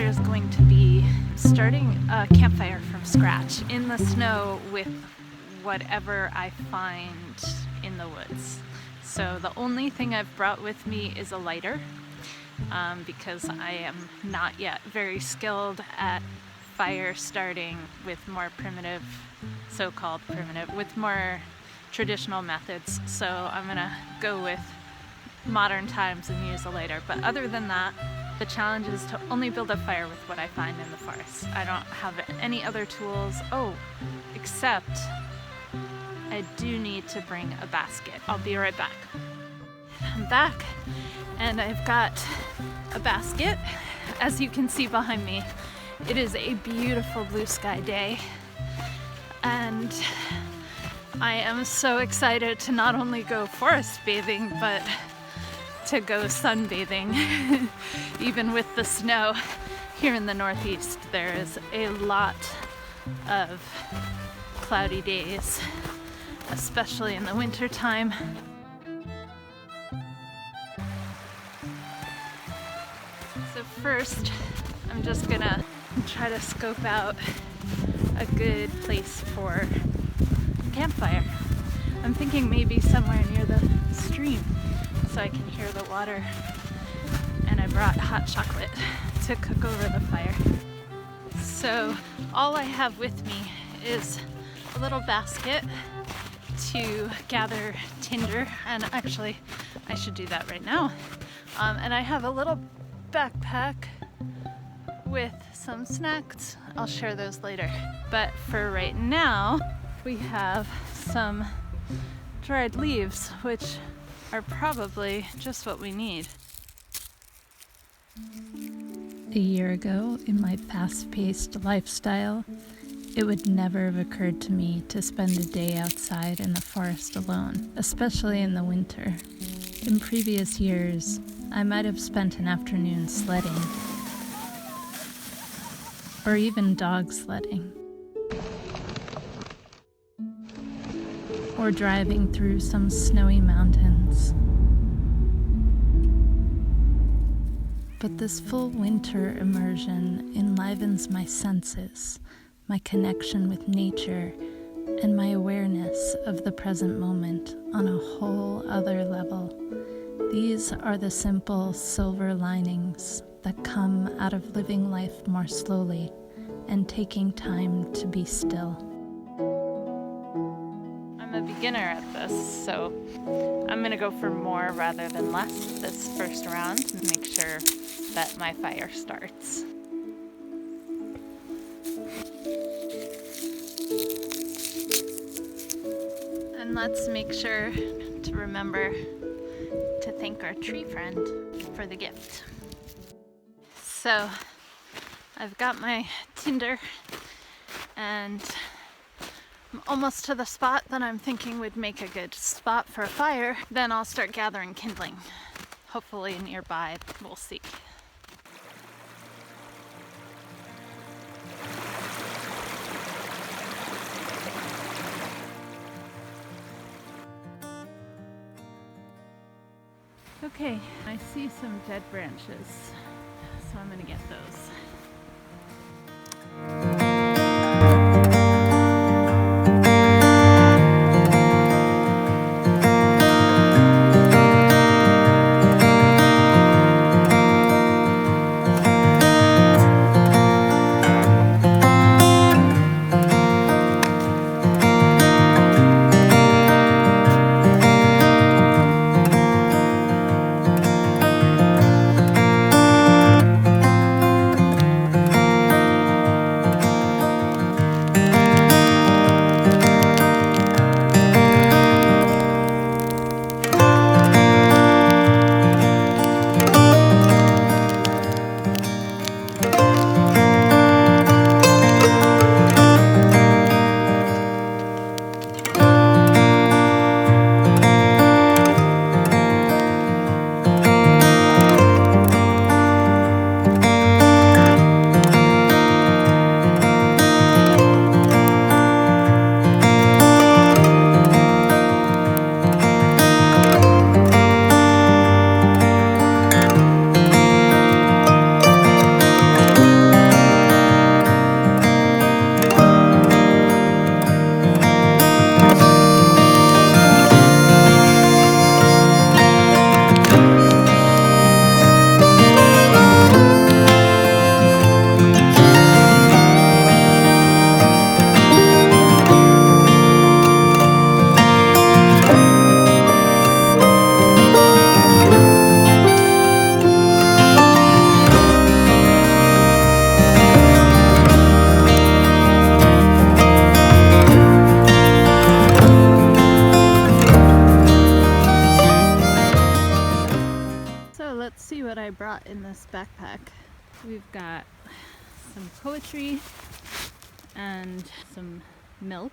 adventure is going to be starting a campfire from scratch in the snow with whatever I find in the woods. So the only thing I've brought with me is a lighter because I am not yet very skilled at fire starting with more primitive, so-called primitive, with more traditional methods. So I'm gonna go with modern times and use a lighter. But other than that, the challenge is to only build a fire with what I find in the forest. I don't have any other tools. Oh, except I do need to bring a basket. I'll be right back. I'm back and I've got a basket. As you can see behind me, it is a beautiful blue sky day and I am so excited to not only go forest bathing, but to go sunbathing. Even with the snow here in the Northeast, there is a lot of cloudy days, especially in the winter time. So first, I'm just gonna try to scope out a good place for a campfire. I'm thinking maybe somewhere near the stream so I can hear the water. And I brought hot chocolate to cook over the fire. So all I have with me is a little basket to gather tinder, and actually I should do that right now. And I have a little backpack with some snacks. I'll share those later. But for right now, we have some dried leaves, which are probably just what we need. A year ago, in my fast-paced lifestyle, it would never have occurred to me to spend a day outside in the forest alone, especially in the winter. In previous years, I might have spent an afternoon sledding, or even dog sledding, or driving through some snowy mountains. But this full winter immersion enlivens my senses, my connection with nature, and my awareness of the present moment on a whole other level. These are the simple silver linings that come out of living life more slowly and taking time to be still. I'm a beginner at this, so I'm gonna go for more rather than less this first round and make sure that my fire starts. And let's make sure to remember to thank our tree friend for the gift. So I've got my tinder and I'm almost to the spot that I'm thinking would make a good spot for a fire. Then I'll start gathering kindling, hopefully nearby, we'll see. Okay, I see some dead branches, so I'm gonna get those. let's see what I brought in this backpack. We've got some poetry and some milk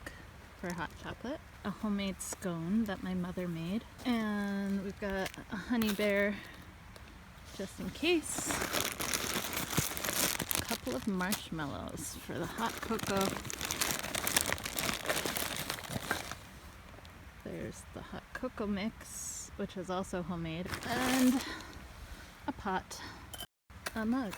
for hot chocolate, a homemade scone that my mother made, and we've got a honey bear just in case, a couple of marshmallows for the hot cocoa. There's the hot cocoa mix, which is also homemade, and a pot, a mug.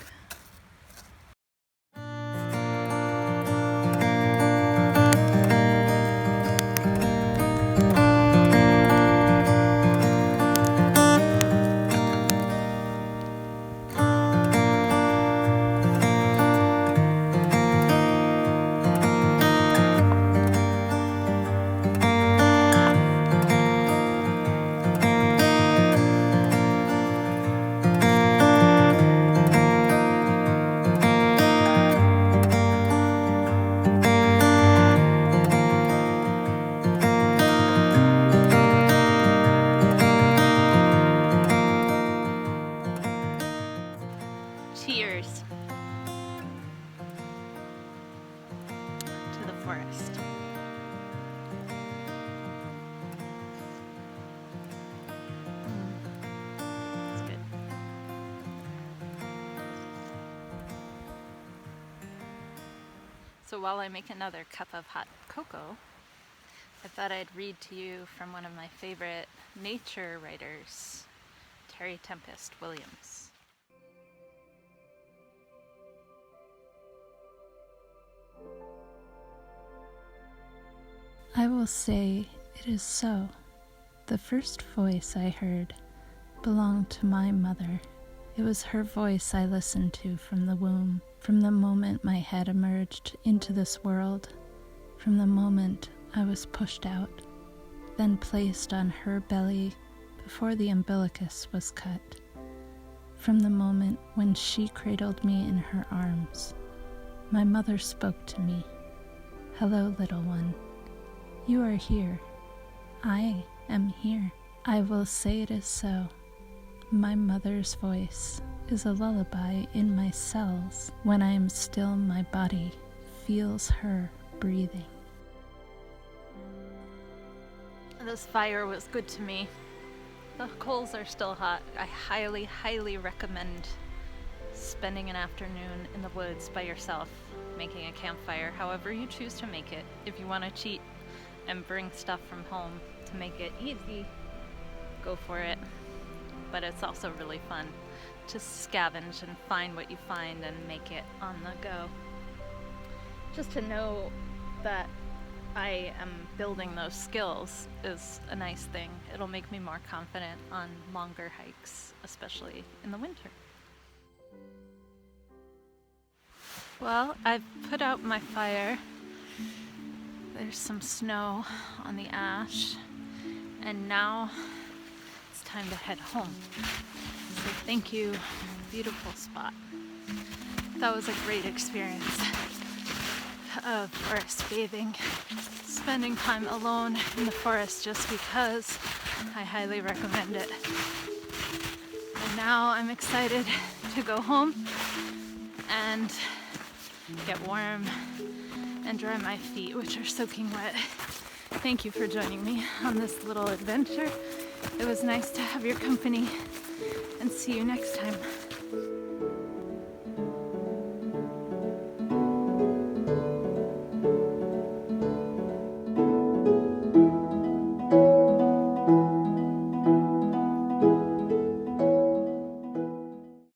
Cheers to the forest. It's good. So while I make another cup of hot cocoa, I thought I'd read to you from one of my favorite nature writers, Terry Tempest Williams. I will say it is so. The first voice I heard belonged to my mother. It was her voice I listened to from the womb, from the moment my head emerged into this world, from the moment I was pushed out, then placed on her belly before the umbilicus was cut, from the moment when she cradled me in her arms. My mother spoke to me. Hello, little one. You are here. I am here. I will say it is so. My mother's voice is a lullaby in my cells. When I am still, my body feels her breathing. This fire was good to me. The coals are still hot. I highly, highly recommend spending an afternoon in the woods by yourself, making a campfire, however you choose to make it. If you want to cheat and bring stuff from home to make it easy, go for it. But it's also really fun to scavenge and find what you find and make it on the go. Just to know that I am building those skills is a nice thing. It'll make me more confident on longer hikes, especially in the winter. Well, I've put out my fire. There's some snow on the ash, and now it's time to head home. So thank you, beautiful spot. That was a great experience of forest bathing, spending time alone in the forest just because. I highly recommend it. And now I'm excited to go home and get warm and dry my feet, which are soaking wet. Thank you for joining me on this little adventure. It was nice to have your company, and see you next time.